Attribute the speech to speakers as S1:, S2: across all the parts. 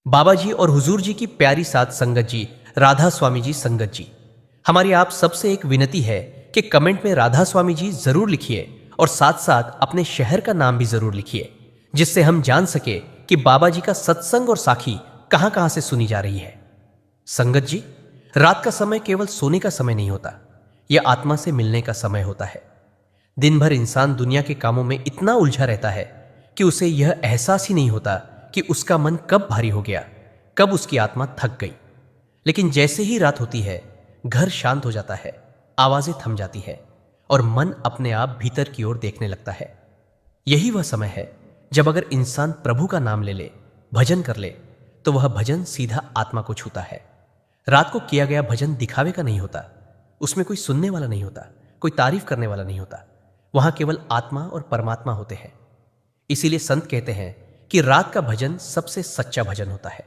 S1: बाबा जी और हुजूर जी की प्यारी साथ संगत जी, राधा स्वामी जी संगत जी, हमारी आप सबसे एक विनती है कि कमेंट में राधा स्वामी जी जरूर लिखिए और साथ साथ अपने शहर का नाम भी जरूर लिखिए, जिससे हम जान सके कि बाबा जी का सत्संग और साखी कहां कहां से सुनी जा रही है। संगत जी, रात का समय केवल सोने का समय नहीं होता, यह आत्मा से मिलने का समय होता है। दिन भर इंसान दुनिया के कामों में इतना उलझा रहता है कि उसे यह एहसास ही नहीं होता कि उसका मन कब भारी हो गया, कब उसकी आत्मा थक गई। लेकिन जैसे ही रात होती है, घर शांत हो जाता है, आवाजें थम जाती है और मन अपने आप भीतर की ओर देखने लगता है। यही वह समय है जब अगर इंसान प्रभु का नाम ले ले, भजन कर ले, तो वह भजन सीधा आत्मा को छूता है। रात को किया गया भजन दिखावे का नहीं होता, उसमें कोई सुनने वाला नहीं होता, कोई तारीफ करने वाला नहीं होता, वहां केवल आत्मा और परमात्मा होते हैं। इसीलिए संत कहते हैं कि रात का भजन सबसे सच्चा भजन होता है।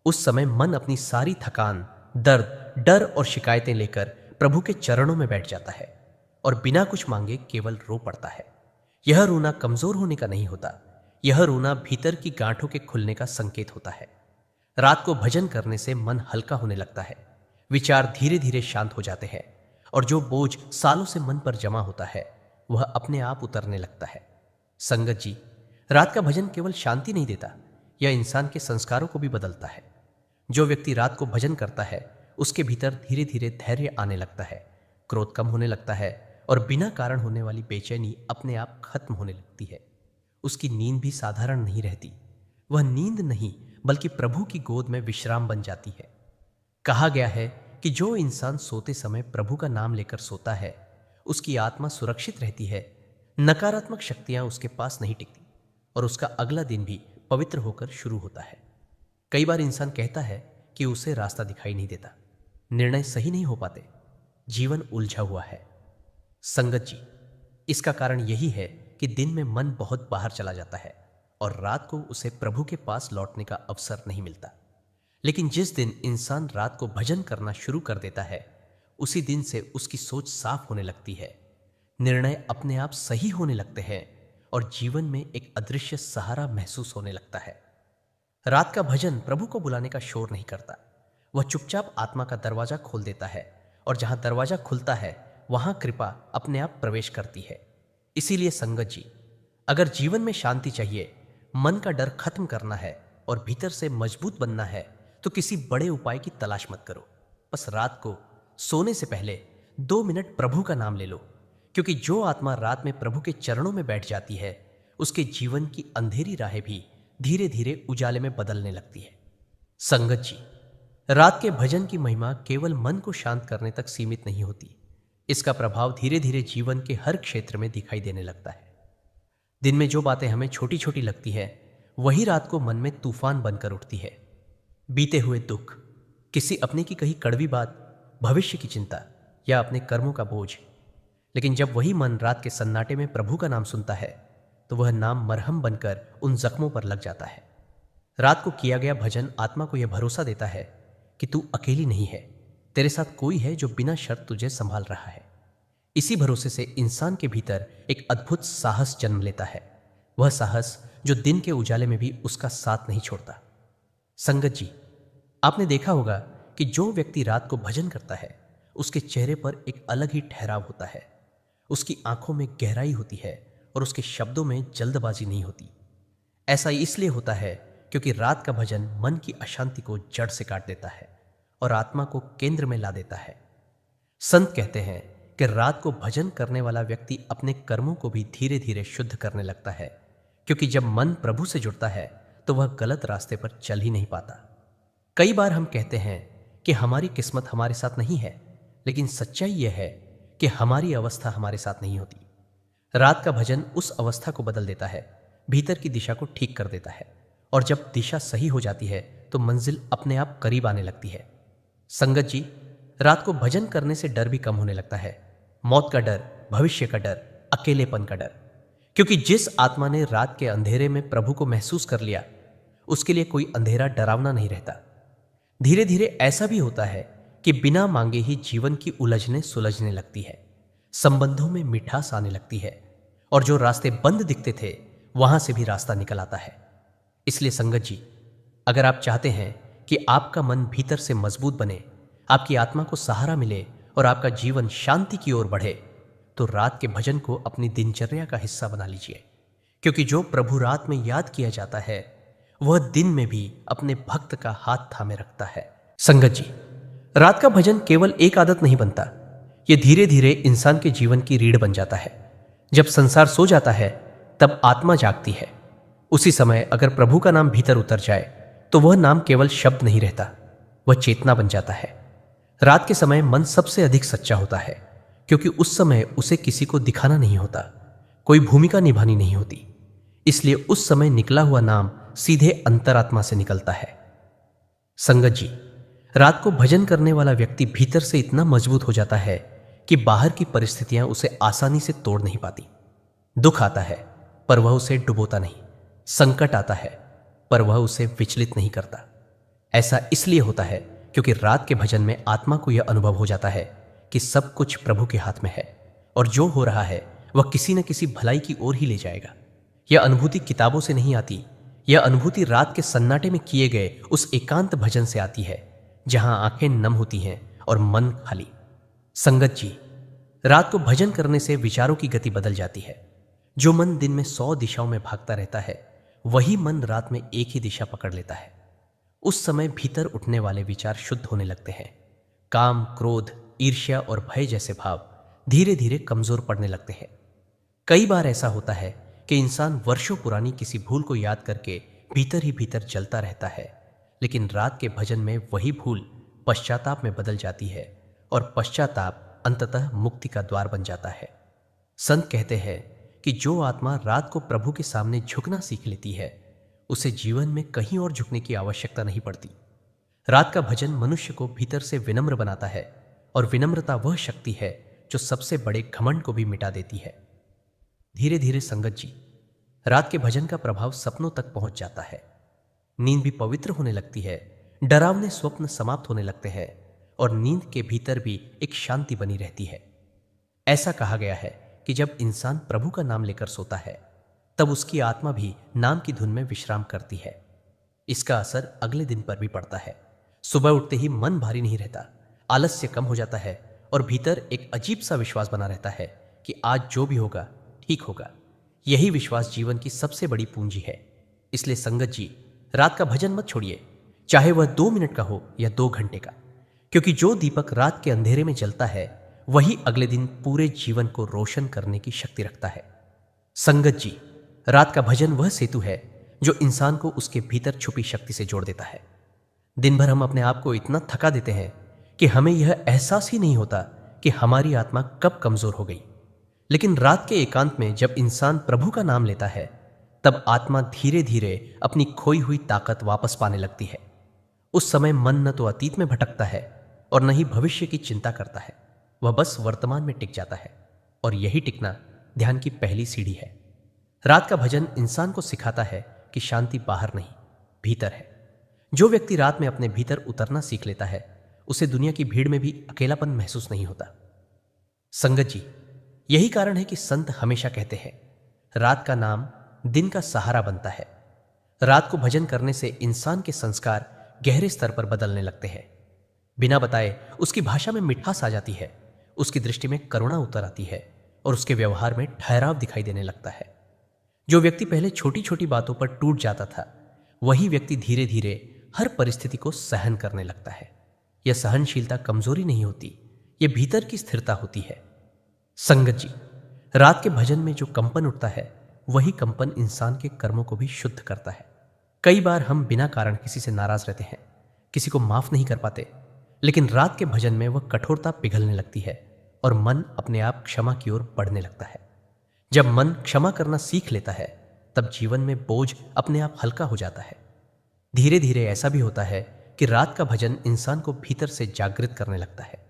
S1: उस समय मन अपनी सारी थकान, दर्द, डर और शिकायतें लेकर प्रभु के चरणों में बैठ जाता है और बिना कुछ मांगे केवल रो पड़ता है। यह रोना कमजोर होने का नहीं होता, यह रोना भीतर की गांठों के खुलने का संकेत होता है। रात को भजन करने से मन हल्का होने लगता है, विचार धीरे धीरे शांत हो जाते हैं और जो बोझ सालों से मन पर जमा होता है वह अपने आप उतरने लगता है। संगत जी, रात का भजन केवल शांति नहीं देता, यह इंसान के संस्कारों को भी बदलता है। जो व्यक्ति रात को भजन करता है उसके भीतर धीरे धीरे धैर्य आने लगता है, क्रोध कम होने लगता है और बिना कारण होने वाली बेचैनी अपने आप खत्म होने लगती है। उसकी नींद भी साधारण नहीं रहती, वह नींद नहीं बल्कि प्रभु की गोद में विश्राम बन जाती है। कहा गया है कि जो इंसान सोते समय प्रभु का नाम लेकर सोता है उसकी आत्मा सुरक्षित रहती है, नकारात्मक शक्तियां उसके पास नहीं टिकती और उसका अगला दिन भी पवित्र होकर शुरू होता है। कई बार इंसान कहता है कि उसे रास्ता दिखाई नहीं देता, निर्णय सही नहीं हो पाते, जीवन उलझा हुआ है। संगत जी, इसका कारण यही है कि दिन में मन बहुत बाहर चला जाता है और रात को उसे प्रभु के पास लौटने का अवसर नहीं मिलता। लेकिन जिस दिन इंसान रात को भजन करना शुरू कर देता है उसी दिन से उसकी सोच साफ होने लगती है, निर्णय अपने आप सही होने लगते हैं और जीवन में एक अदृश्य सहारा महसूस होने लगता है। रात का भजन प्रभु को बुलाने का शोर नहीं करता, वह चुपचाप आत्मा का दरवाजा खोल देता है और जहां दरवाजा खुलता है वहां कृपा अपने आप प्रवेश करती है। इसीलिए संगत जी, अगर जीवन में शांति चाहिए, मन का डर खत्म करना है और भीतर से मजबूत बनना है तो किसी बड़े उपाय की तलाश मत करो। बस रात को सोने से पहले 2 मिनट प्रभु का नाम ले लो, क्योंकि जो आत्मा रात में प्रभु के चरणों में बैठ जाती है उसके जीवन की अंधेरी राहें भी धीरे धीरे उजाले में बदलने लगती है। संगत जी, रात के भजन की महिमा केवल मन को शांत करने तक सीमित नहीं होती, इसका प्रभाव धीरे धीरे जीवन के हर क्षेत्र में दिखाई देने लगता है। दिन में जो बातें हमें छोटी छोटी लगती है वही रात को मन में तूफान बनकर उठती है। बीते हुए दुख, किसी अपने की कही कड़वी बात, भविष्य की चिंता या अपने कर्मों का बोझ। लेकिन जब वही मन रात के सन्नाटे में प्रभु का नाम सुनता है तो वह नाम मरहम बनकर उन जख्मों पर लग जाता है। रात को किया गया भजन आत्मा को यह भरोसा देता है कि तू अकेली नहीं है, तेरे साथ कोई है जो बिना शर्त तुझे संभाल रहा है। इसी भरोसे से इंसान के भीतर एक अद्भुत साहस जन्म लेता है, वह साहस जो दिन के उजाले में भी उसका साथ नहीं छोड़ता। संगत जी, आपने देखा होगा कि जो व्यक्ति रात को भजन करता है उसके चेहरे पर एक अलग ही ठहराव होता है, उसकी आंखों में गहराई होती है और उसके शब्दों में जल्दबाजी नहीं होती। ऐसा इसलिए होता है क्योंकि रात का भजन मन की अशांति को जड़ से काट देता है और आत्मा को केंद्र में ला देता है। संत कहते हैं कि रात को भजन करने वाला व्यक्ति अपने कर्मों को भी धीरे धीरे शुद्ध करने लगता है, क्योंकि जब मन प्रभु से जुड़ता है तो वह गलत रास्ते पर चल ही नहीं पाता। कई बार हम कहते हैं कि हमारी किस्मत हमारे साथ नहीं है, लेकिन सच्चाई यह है कि हमारी अवस्था हमारे साथ नहीं होती। रात का भजन उस अवस्था को बदल देता है, भीतर की दिशा को ठीक कर देता है और जब दिशा सही हो जाती है तो मंजिल अपने आप करीब आने लगती है। संगत जी, रात को भजन करने से डर भी कम होने लगता है, मौत का डर, भविष्य का डर, अकेलेपन का डर। क्योंकि जिस आत्मा ने रात के अंधेरे में प्रभु को महसूस कर लिया उसके लिए कोई अंधेरा डरावना नहीं रहता। धीरे धीरे ऐसा भी होता है कि बिना मांगे ही जीवन की उलझने सुलझने लगती है, संबंधों में मिठास आने लगती है और जो रास्ते बंद दिखते थे वहां से भी रास्ता निकल आता है। इसलिए संगत जी, अगर आप चाहते हैं कि आपका मन भीतर से मजबूत बने, आपकी आत्मा को सहारा मिले और आपका जीवन शांति की ओर बढ़े, तो रात के भजन को अपनी दिनचर्या का हिस्सा बना लीजिए। क्योंकि जो प्रभु रात में याद किया जाता है, वह दिन में भी अपने भक्त का हाथ थामे रखता है। संगत जी, रात का भजन केवल एक आदत नहीं बनता, यह धीरे धीरे इंसान के जीवन की रीढ़ बन जाता है। जब संसार सो जाता है, तब आत्मा जागती है। उसी समय अगर प्रभु का नाम भीतर उतर जाए, तो वह नाम केवल शब्द नहीं रहता, वह चेतना बन जाता है। रात के समय मन सबसे अधिक सच्चा होता है, क्योंकि उस समय उसे किसी को दिखाना नहीं होता, कोई भूमिका निभानी नहीं होती। इसलिए उस समय निकला हुआ नाम सीधे अंतरात्मा से निकलता है। संगत जी, रात को भजन करने वाला व्यक्ति भीतर से इतना मजबूत हो जाता है कि बाहर की परिस्थितियां उसे आसानी से तोड़ नहीं पाती। दुख आता है पर वह उसे डुबोता नहीं, संकट आता है पर वह उसे विचलित नहीं करता। ऐसा इसलिए होता है क्योंकि रात के भजन में आत्मा को यह अनुभव हो जाता है कि सब कुछ प्रभु के हाथ में है और जो हो रहा है वह किसी न किसी भलाई की ओर ही ले जाएगा। यह अनुभूति किताबों से नहीं आती, यह अनुभूति रात के सन्नाटे में किए गए उस एकांत भजन से आती है, जहां आंखें नम होती हैं और मन खाली। संगत जी, रात को भजन करने से विचारों की गति बदल जाती है। जो मन दिन में 100 दिशाओं में भागता रहता है, वही मन रात में एक ही दिशा पकड़ लेता है। उस समय भीतर उठने वाले विचार शुद्ध होने लगते हैं। काम, क्रोध, ईर्ष्या और भय जैसे भाव धीरे धीरे कमजोर पड़ने लगते हैं। कई बार ऐसा होता है कि इंसान वर्षों पुरानी किसी भूल को याद करके भीतर ही भीतर जलता रहता है, लेकिन रात के भजन में वही भूल पश्चाताप में बदल जाती है और पश्चाताप अंततः मुक्ति का द्वार बन जाता है। संत कहते हैं कि जो आत्मा रात को प्रभु के सामने झुकना सीख लेती है, उसे जीवन में कहीं और झुकने की आवश्यकता नहीं पड़ती। रात का भजन मनुष्य को भीतर से विनम्र बनाता है और विनम्रता वह शक्ति है जो सबसे बड़े घमंड को भी मिटा देती है। धीरे धीरे संगत जी, रात के भजन का प्रभाव सपनों तक पहुंच जाता है। नींद भी पवित्र होने लगती है, डरावने स्वप्न समाप्त होने लगते हैं और नींद के भीतर भी एक शांति बनी रहती है। ऐसा कहा गया है कि जब इंसान प्रभु का नाम लेकर सोता है, तब उसकी आत्मा भी नाम की धुन में विश्राम करती है। इसका असर अगले दिन पर भी पड़ता है। सुबह उठते ही मन भारी नहीं रहता, आलस्य कम हो जाता है और भीतर एक अजीब सा विश्वास बना रहता है कि आज जो भी होगा ठीक होगा। यही विश्वास जीवन की सबसे बड़ी पूंजी है। इसलिए संगत जी, रात का भजन मत छोड़िए, चाहे वह 2 मिनट का हो या 2 घंटे का, क्योंकि जो दीपक रात के अंधेरे में जलता है, वही अगले दिन पूरे जीवन को रोशन करने की शक्ति रखता है। संगत जी, रात का भजन वह सेतु है जो इंसान को उसके भीतर छुपी शक्ति से जोड़ देता है। दिन भर हम अपने आप को इतना थका देते हैं कि हमें यह एहसास ही नहीं होता कि हमारी आत्मा कब कमजोर हो गई। लेकिन रात के एकांत में जब इंसान प्रभु का नाम लेता है, तब आत्मा धीरे धीरे अपनी खोई हुई ताकत वापस पाने लगती है। उस समय मन न तो अतीत में भटकता है और न ही भविष्य की चिंता करता है, वह बस वर्तमान में टिक जाता है। और यही टिकना ध्यान की पहली सीढ़ी है। रात का भजन इंसान को सिखाता है कि शांति बाहर नहीं, भीतर है। जो व्यक्ति रात में अपने भीतर उतरना सीख लेता है, उसे दुनिया की भीड़ में भी अकेलापन महसूस नहीं होता। संगत जी, यही कारण है कि संत हमेशा कहते हैं, रात का नाम दिन का सहारा बनता है। रात को भजन करने से इंसान के संस्कार गहरे स्तर पर बदलने लगते हैं। बिना बताए उसकी भाषा में मिठास आ जाती है, उसकी दृष्टि में करुणा उतर आती है और उसके व्यवहार में ठहराव दिखाई देने लगता है। जो व्यक्ति पहले छोटी छोटी बातों पर टूट जाता था, वही व्यक्ति धीरे धीरे हर परिस्थिति को सहन करने लगता है। यह सहनशीलता कमजोरी नहीं होती, यह भीतर की स्थिरता होती है। संगत जी, रात के भजन में जो कंपन उठता है, वही कंपन इंसान के कर्मों को भी शुद्ध करता है। कई बार हम बिना कारण किसी से नाराज रहते हैं, किसी को माफ नहीं कर पाते, लेकिन रात के भजन में वह कठोरता पिघलने लगती है और मन अपने आप क्षमा की ओर बढ़ने लगता है। जब मन क्षमा करना सीख लेता है, तब जीवन में बोझ अपने आप हल्का हो जाता है। धीरे धीरे ऐसा भी होता है कि रात का भजन इंसान को भीतर से जागृत करने लगता है।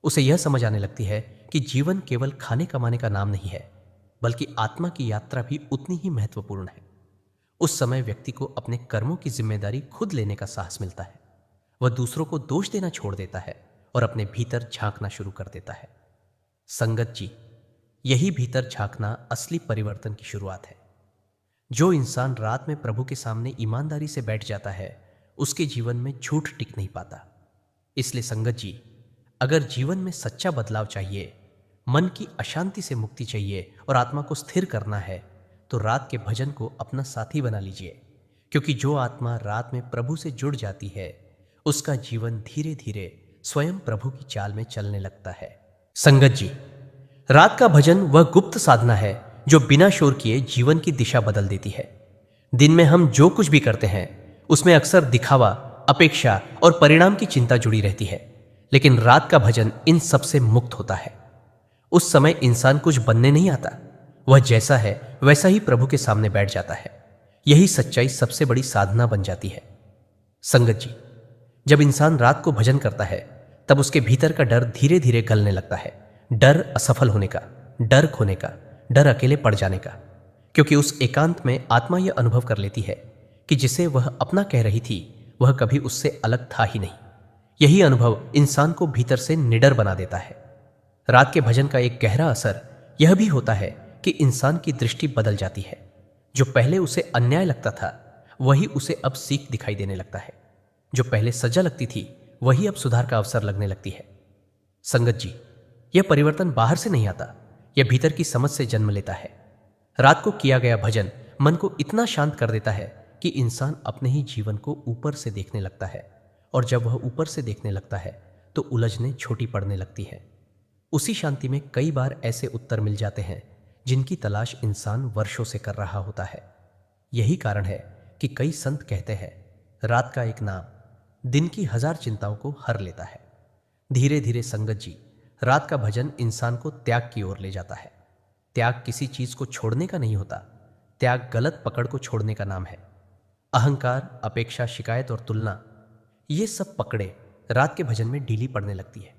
S1: उसे यह समझ आने लगती है कि जीवन केवल खाने कमाने का नाम नहीं है, बल्कि आत्मा की यात्रा भी उतनी ही महत्वपूर्ण है। उस समय व्यक्ति को अपने कर्मों की जिम्मेदारी खुद लेने का साहस मिलता है। वह दूसरों को दोष देना छोड़ देता है और अपने भीतर झांकना शुरू कर देता है। संगत जी, यही भीतर झांकना असली परिवर्तन की शुरुआत है। जो इंसान रात में प्रभु के सामने ईमानदारी से बैठ जाता है, उसके जीवन में झूठ टिक नहीं पाता। इसलिए संगत जी, अगर जीवन में सच्चा बदलाव चाहिए, मन की अशांति से मुक्ति चाहिए और आत्मा को स्थिर करना है, तो रात के भजन को अपना साथी बना लीजिए। क्योंकि जो आत्मा रात में प्रभु से जुड़ जाती है, उसका जीवन धीरे धीरे स्वयं प्रभु की चाल में चलने लगता है। संगत जी, रात का भजन वह गुप्त साधना है जो बिना शोर किए जीवन की दिशा बदल देती है। दिन में हम जो कुछ भी करते हैं उसमें अक्सर दिखावा, अपेक्षा और परिणाम की चिंता जुड़ी रहती है, लेकिन रात का भजन इन सब से मुक्त होता है। उस समय इंसान कुछ बनने नहीं आता, वह जैसा है वैसा ही प्रभु के सामने बैठ जाता है। यही सच्चाई सबसे बड़ी साधना बन जाती है। संगत जी, जब इंसान रात को भजन करता है तब उसके भीतर का डर धीरे धीरे गलने लगता है। डर असफल होने का, डर खोने का, डर अकेले पड़ जाने का। क्योंकि उस एकांत में आत्मा यह अनुभव कर लेती है कि जिसे वह अपना कह रही थी वह कभी उससे अलग था ही नहीं। यही अनुभव इंसान को भीतर से निडर बना देता है। रात के भजन का एक गहरा असर यह भी होता है कि इंसान की दृष्टि बदल जाती है। जो पहले उसे अन्याय लगता था वही उसे अब सीख दिखाई देने लगता है। जो पहले सजा लगती थी वही अब सुधार का अवसर लगने लगती है। संगत जी, यह परिवर्तन बाहर से नहीं आता, यह भीतर की समझ से जन्म लेता है। रात को किया गया भजन मन को इतना शांत कर देता है कि इंसान अपने ही जीवन को ऊपर से देखने लगता है, और जब वह ऊपर से देखने लगता है तो उलझने छोटी पड़ने लगती है। उसी शांति में कई बार ऐसे उत्तर मिल जाते हैं जिनकी तलाश इंसान वर्षों से कर रहा होता है। यही कारण है कि कई संत कहते हैं, रात का एक नाम दिन की 1000 चिंताओं को हर लेता है। धीरे धीरे संगत जी, रात का भजन इंसान को त्याग की ओर ले जाता है। त्याग किसी चीज को छोड़ने का नहीं होता, त्याग गलत पकड़ को छोड़ने का नाम है। अहंकार, अपेक्षा, शिकायत और तुलना, ये सब पकड़े रात के भजन में ढीली पड़ने लगती है।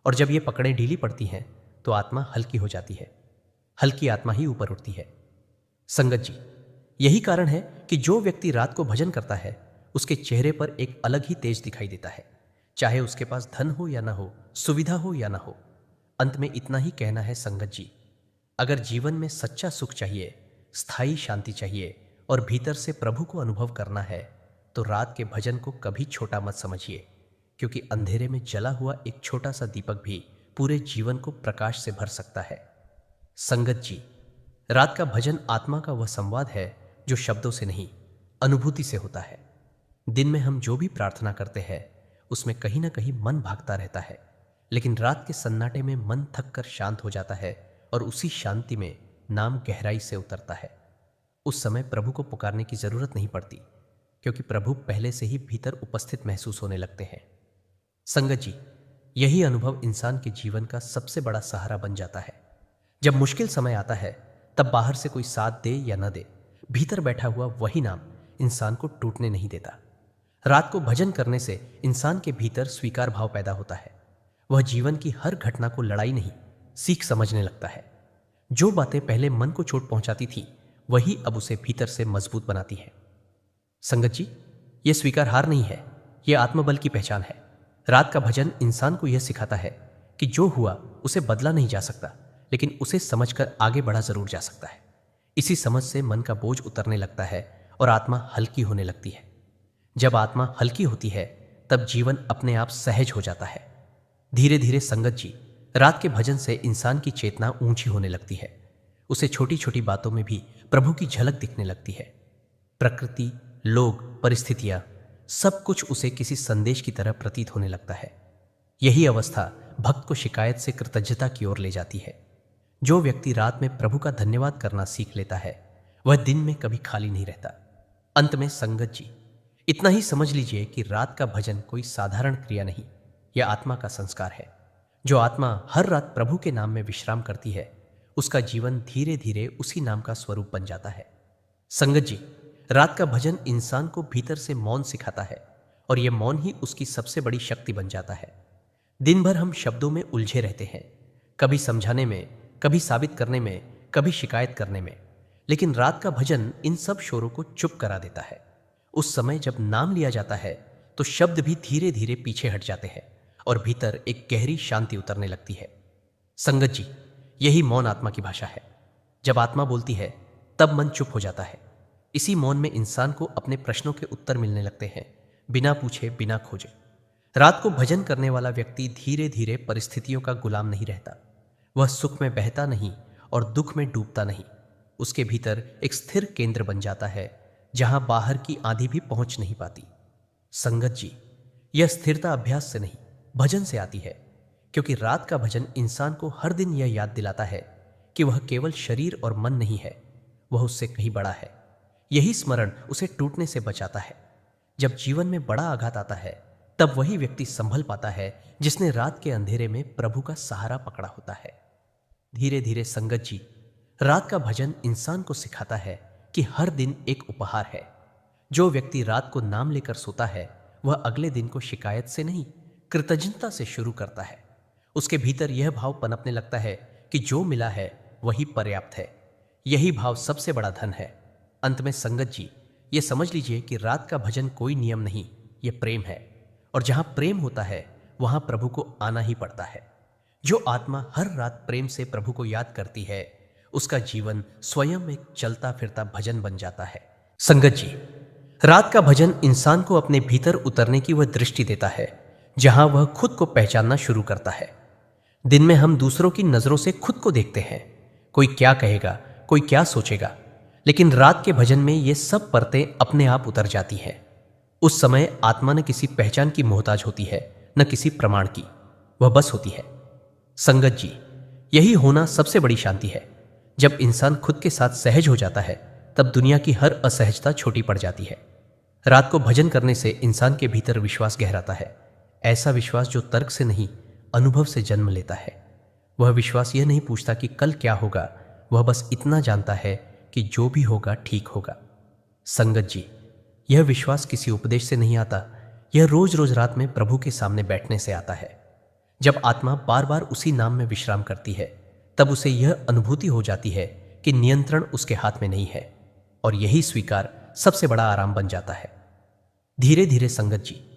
S1: और जब ये पकड़ें ढीली पड़ती हैं तो आत्मा हल्की हो जाती है। हल्की आत्मा ही ऊपर उठती है। संगत जी, यही कारण है कि जो व्यक्ति रात को भजन करता है उसके चेहरे पर एक अलग ही तेज दिखाई देता है, चाहे उसके पास धन हो या ना हो, सुविधा हो या ना हो। अंत में इतना ही कहना है संगत जी, अगर जीवन में सच्चा सुख चाहिए, स्थायी शांति चाहिए और भीतर से प्रभु को अनुभव करना है, तो रात के भजन को कभी छोटा मत समझिए। क्योंकि अंधेरे में जला हुआ एक छोटा सा दीपक भी पूरे जीवन को प्रकाश से भर सकता है। संगत जी, रात का भजन आत्मा का वह संवाद है जो शब्दों से नहीं, अनुभूति से होता है। दिन में हम जो भी प्रार्थना करते हैं उसमें कहीं ना कहीं मन भागता रहता है, लेकिन रात के सन्नाटे में मन थक कर शांत हो जाता है और उसी शांति में नाम गहराई से उतरता है। उस समय प्रभु को पुकारने की जरूरत नहीं पड़ती, क्योंकि प्रभु पहले से ही भीतर उपस्थित महसूस होने लगते हैं। संगत जी, यही अनुभव इंसान के जीवन का सबसे बड़ा सहारा बन जाता है। जब मुश्किल समय आता है तब बाहर से कोई साथ दे या न दे, भीतर बैठा हुआ वही नाम इंसान को टूटने नहीं देता। रात को भजन करने से इंसान के भीतर स्वीकार भाव पैदा होता है। वह जीवन की हर घटना को लड़ाई नहीं, सीख समझने लगता है। जो बातें पहले मन को चोट पहुंचाती थी वही अब उसे भीतर से मजबूत बनाती है। संगत जी, यह स्वीकार हार नहीं है, यह आत्मबल की पहचान है। रात का भजन इंसान को यह सिखाता है कि जो हुआ उसे बदला नहीं जा सकता, लेकिन उसे समझकर आगे बढ़ा जरूर जा सकता है। इसी समझ से मन का बोझ उतरने लगता है और आत्मा हल्की होने लगती है। जब आत्मा हल्की होती है तब जीवन अपने आप सहज हो जाता है। धीरे धीरे संगत जी, रात के भजन से इंसान की चेतना ऊंची होने लगती है। उसे छोटी छोटी बातों में भी प्रभु की झलक दिखने लगती है। प्रकृति, लोग, परिस्थितियां, सब कुछ उसे किसी संदेश की तरह प्रतीत होने लगता है। यही अवस्था भक्त को शिकायत से कृतज्ञता की ओर ले जाती है। जो व्यक्ति रात में प्रभु का धन्यवाद करना सीख लेता है वह दिन में कभी खाली नहीं रहता। अंत में संगत जी, इतना ही समझ लीजिए कि रात का भजन कोई साधारण क्रिया नहीं, यह आत्मा का संस्कार है। जो आत्मा हर रात प्रभु के नाम में विश्राम करती है उसका जीवन धीरे धीरे उसी नाम का स्वरूप बन जाता है। संगत जी, रात का भजन इंसान को भीतर से मौन सिखाता है और यह मौन ही उसकी सबसे बड़ी शक्ति बन जाता है। दिन भर हम शब्दों में उलझे रहते हैं, कभी समझाने में, कभी साबित करने में, कभी शिकायत करने में, लेकिन रात का भजन इन सब शोरों को चुप करा देता है। उस समय जब नाम लिया जाता है तो शब्द भी धीरे धीरे पीछे हट जाते हैं और भीतर एक गहरी शांति उतरने लगती है। संगत जी, यही मौन आत्मा की भाषा है। जब आत्मा बोलती है तब मन चुप हो जाता है। इसी मौन में इंसान को अपने प्रश्नों के उत्तर मिलने लगते हैं, बिना पूछे बिना खोजे। रात को भजन करने वाला व्यक्ति धीरे धीरे परिस्थितियों का गुलाम नहीं रहता। वह सुख में बहता नहीं और दुख में डूबता नहीं। उसके भीतर एक स्थिर केंद्र बन जाता है जहां बाहर की आंधी भी पहुंच नहीं पाती। संगत जी, यह स्थिरता अभ्यास से नहीं, भजन से आती है। क्योंकि रात का भजन इंसान को हर दिन यह याद दिलाता है कि वह केवल शरीर और मन नहीं है, वह उससे कहीं बड़ा है। यही स्मरण उसे टूटने से बचाता है। जब जीवन में बड़ा आघात आता है, तब वही व्यक्ति संभल पाता है जिसने रात के अंधेरे में प्रभु का सहारा पकड़ा होता है। धीरे धीरे संगत जी, रात का भजन इंसान को सिखाता है कि हर दिन एक उपहार है। जो व्यक्ति रात को नाम लेकर सोता है, वह अगले दिन को शिकायत से नहीं, कृतज्ञता से शुरू करता है। उसके भीतर यह भाव पनपने लगता है कि जो मिला है वही पर्याप्त है। यही भाव सबसे बड़ा धन है। अंत में संगत जी, ये समझ लीजिए कि रात का भजन कोई नियम नहीं, ये प्रेम है। और जहां प्रेम होता है वहां प्रभु को आना ही पड़ता है। जो आत्मा हर रात प्रेम से प्रभु को याद करती है, उसका जीवन स्वयं एक चलता फिरता भजन बन जाता है। संगत जी, रात का भजन इंसान को अपने भीतर उतरने की वह दृष्टि देता है जहां वह खुद को पहचानना शुरू करता है। दिन में हम दूसरों की नजरों से खुद को देखते हैं, कोई क्या कहेगा, कोई क्या सोचेगा। लेकिन रात के भजन में ये सब परतें अपने आप उतर जाती हैं। उस समय आत्मा न किसी पहचान की मोहताज होती है, न किसी प्रमाण की, वह बस होती है। संगत जी, यही होना सबसे बड़ी शांति है। जब इंसान खुद के साथ सहज हो जाता है, तब दुनिया की हर असहजता छोटी पड़ जाती है। रात को भजन करने से इंसान के भीतर विश्वास गहराता है। ऐसा विश्वास जो तर्क से नहीं, अनुभव से जन्म लेता है। वह विश्वास यह नहीं पूछता कि कल क्या होगा, वह बस इतना जानता है कि जो भी होगा ठीक होगा। संगत जी, यह विश्वास किसी उपदेश से नहीं आता, यह रोज रोज रात में प्रभु के सामने बैठने से आता है। जब आत्मा बार बार उसी नाम में विश्राम करती है, तब उसे यह अनुभूति हो जाती है कि नियंत्रण उसके हाथ में नहीं है। और यही स्वीकार सबसे बड़ा आराम बन जाता है। धीरे धीरे संगत जी,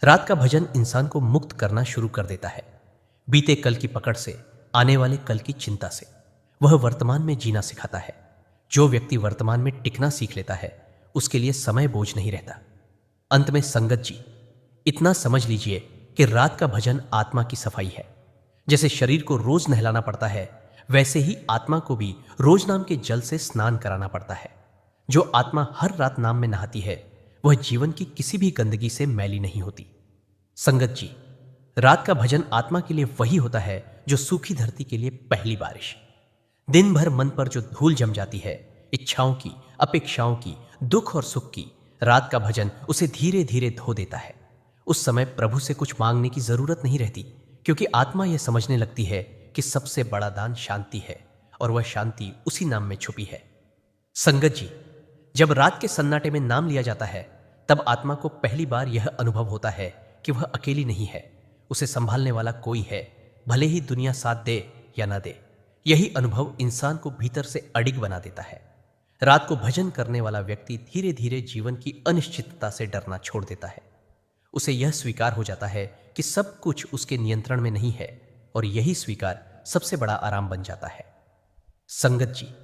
S1: रात का भजन इंसान को मुक्त करना शुरू कर देता है। बीते कल की पकड़ से, आने वाले कल की चिंता से। वह वर्तमान में जीना सिखाता है। जो व्यक्ति वर्तमान में टिकना सीख लेता है, उसके लिए समय बोझ नहीं रहता। अंत में संगत जी, इतना समझ लीजिए कि रात का भजन आत्मा की सफाई है। जैसे शरीर को रोज नहलाना पड़ता है, वैसे ही आत्मा को भी रोज नाम के जल से स्नान कराना पड़ता है। जो आत्मा हर रात नाम में नहाती है, वह जीवन की किसी भी गंदगी से मैली नहीं होती। संगत जी, रात का भजन आत्मा के लिए वही होता है जो सूखी धरती के लिए पहली बारिश। दिन भर मन पर जो धूल जम जाती है, इच्छाओं की, अपेक्षाओं की, दुख और सुख की, रात का भजन उसे धीरे धीरे धो देता है। उस समय प्रभु से कुछ मांगने की जरूरत नहीं रहती, क्योंकि आत्मा यह समझने लगती है कि सबसे बड़ा दान शांति है, और वह शांति उसी नाम में छुपी है। संगत जी, जब रात के सन्नाटे में नाम लिया जाता है, तब आत्मा को पहली बार यह अनुभव होता है कि वह अकेली नहीं है, उसे संभालने वाला कोई है, भले ही दुनिया साथ दे या ना दे। यही अनुभव इंसान को भीतर से अडिग बना देता है। रात को भजन करने वाला व्यक्ति धीरे धीरे जीवन की अनिश्चितता से डरना छोड़ देता है। उसे यह स्वीकार हो जाता है कि सब कुछ उसके नियंत्रण में नहीं है, और यही स्वीकार सबसे बड़ा आराम बन जाता है। संगत जी,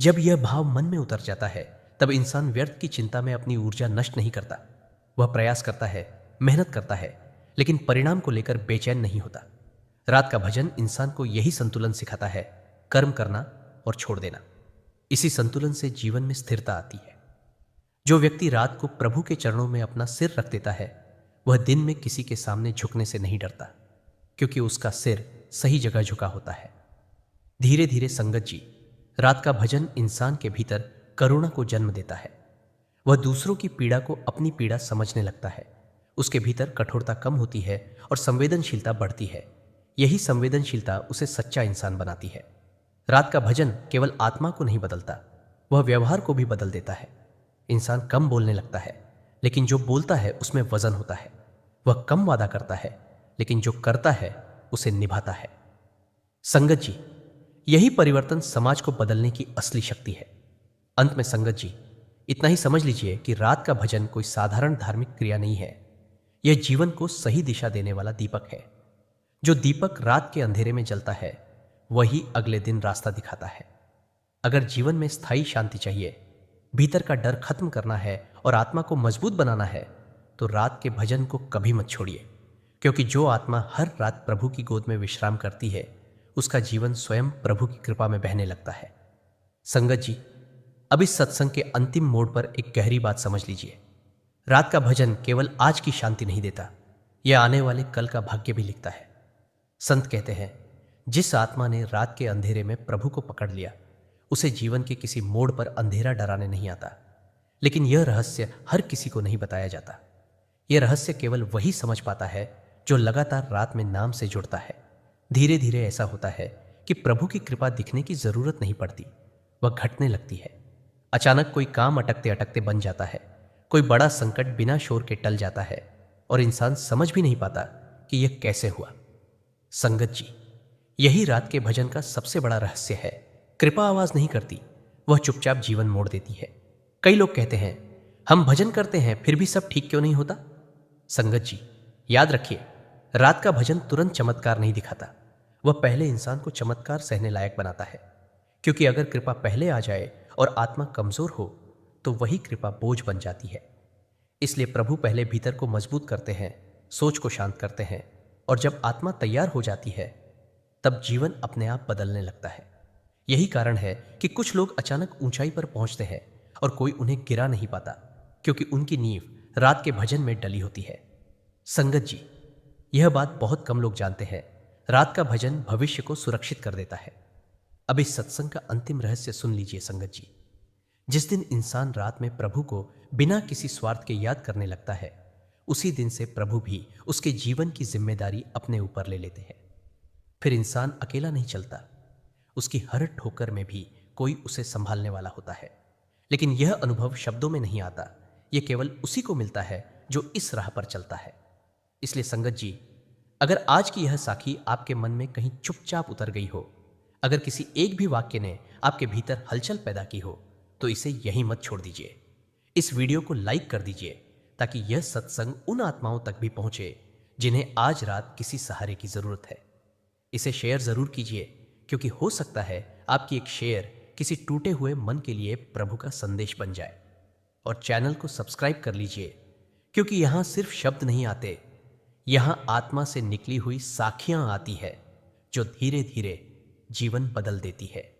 S1: जब यह भाव मन में उतर जाता है, तब इंसान व्यर्थ की चिंता में अपनी ऊर्जा नष्ट नहीं करता। वह प्रयास करता है, मेहनत करता है, लेकिन परिणाम को लेकर बेचैन नहीं होता। रात का भजन इंसान को यही संतुलन सिखाता है, कर्म करना और छोड़ देना। इसी संतुलन से जीवन में स्थिरता आती है। जो व्यक्ति रात को प्रभु के चरणों में अपना सिर रख देता है, वह दिन में किसी के सामने झुकने से नहीं डरता, क्योंकि उसका सिर सही जगह झुका होता है। धीरे धीरे संगत जी, रात का भजन इंसान के भीतर करुणा को जन्म देता है। वह दूसरों की पीड़ा को अपनी पीड़ा समझने लगता है। उसके भीतर कठोरता कम होती है और संवेदनशीलता बढ़ती है। यही संवेदनशीलता उसे सच्चा इंसान बनाती है। रात का भजन केवल आत्मा को नहीं बदलता, वह व्यवहार को भी बदल देता है। इंसान कम बोलने लगता है, लेकिन जो बोलता है उसमें वजन होता है। वह कम वादा करता है, लेकिन जो करता है उसे निभाता है। संगत जी, यही परिवर्तन समाज को बदलने की असली शक्ति है। अंत में संगत जी, इतना ही समझ लीजिए कि रात का भजन कोई साधारण धार्मिक क्रिया नहीं है। यह जीवन को सही दिशा देने वाला दीपक है। जो दीपक रात के अंधेरे में जलता है, वही अगले दिन रास्ता दिखाता है। अगर जीवन में स्थायी शांति चाहिए, भीतर का डर खत्म करना है और आत्मा को मजबूत बनाना है, तो रात के भजन को कभी मत छोड़िए, क्योंकि जो आत्मा हर रात प्रभु की गोद में विश्राम करती है उसका जीवन स्वयं प्रभु की कृपा में बहने लगता है। संगत जी, अब इस सत्संग के अंतिम मोड़ पर एक गहरी बात समझ लीजिए। रात का भजन केवल आज की शांति नहीं देता, यह आने वाले कल का भाग्य भी लिखता है। संत कहते हैं, जिस आत्मा ने रात के अंधेरे में प्रभु को पकड़ लिया उसे जीवन के किसी मोड़ पर अंधेरा डराने नहीं आता। लेकिन यह रहस्य हर किसी को नहीं बताया जाता। यह रहस्य केवल वही समझ पाता है जो लगातार रात में नाम से जुड़ता है। धीरे धीरे ऐसा होता है कि प्रभु की कृपा दिखने की जरूरत नहीं पड़ती, वह घटने लगती है। अचानक कोई काम अटकते अटकते बन जाता है, कोई बड़ा संकट बिना शोर के टल जाता है और इंसान समझ भी नहीं पाता कि यह कैसे हुआ। संगत जी, यही रात के भजन का सबसे बड़ा रहस्य है। कृपा आवाज नहीं करती, वह चुपचाप जीवन मोड़ देती है। कई लोग कहते हैं, हम भजन करते हैं फिर भी सब ठीक क्यों नहीं होता? संगत जी, याद रखिए, रात का भजन तुरंत चमत्कार नहीं दिखाता, वह पहले इंसान को चमत्कार सहने लायक बनाता है। क्योंकि अगर कृपा पहले आ जाए और आत्मा कमजोर हो तो वही कृपा बोझ बन जाती है। इसलिए प्रभु पहले भीतर को मजबूत करते हैं, सोच को शांत करते हैं, और जब आत्मा तैयार हो जाती है तब जीवन अपने आप बदलने लगता है। यही कारण है कि कुछ लोग अचानक ऊंचाई पर पहुंचते हैं और कोई उन्हें गिरा नहीं पाता, क्योंकि उनकी नींव रात के भजन में डली होती है। संगत जी, यह बात बहुत कम लोग जानते हैं, रात का भजन भविष्य को सुरक्षित कर देता है। अब इस सत्संग का अंतिम रहस्य सुन लीजिए संगत जी। जिस दिन इंसान रात में प्रभु को बिना किसी स्वार्थ के याद करने लगता है, उसी दिन से प्रभु भी उसके जीवन की जिम्मेदारी अपने ऊपर ले लेते हैं। फिर इंसान अकेला नहीं चलता, उसकी हर ठोकर में भी कोई उसे संभालने वाला होता है। लेकिन यह अनुभव शब्दों में नहीं आता, यह केवल उसी को मिलता है जो इस राह पर चलता है। इसलिए संगत जी, अगर आज की यह साखी आपके मन में कहीं चुपचाप उतर गई हो, अगर किसी एक भी वाक्य ने आपके भीतर हलचल पैदा की हो, तो इसे यहीं मत छोड़ दीजिए। इस वीडियो को लाइक कर दीजिए ताकि यह सत्संग उन आत्माओं तक भी पहुंचे जिन्हें आज रात किसी सहारे की जरूरत है। इसे शेयर जरूर कीजिए, क्योंकि हो सकता है आपकी एक शेयर किसी टूटे हुए मन के लिए प्रभु का संदेश बन जाए। और चैनल को सब्सक्राइब कर लीजिए, क्योंकि यहां सिर्फ शब्द नहीं आते, यहां आत्मा से निकली हुई साखियां आती है जो धीरे धीरे जीवन बदल देती है।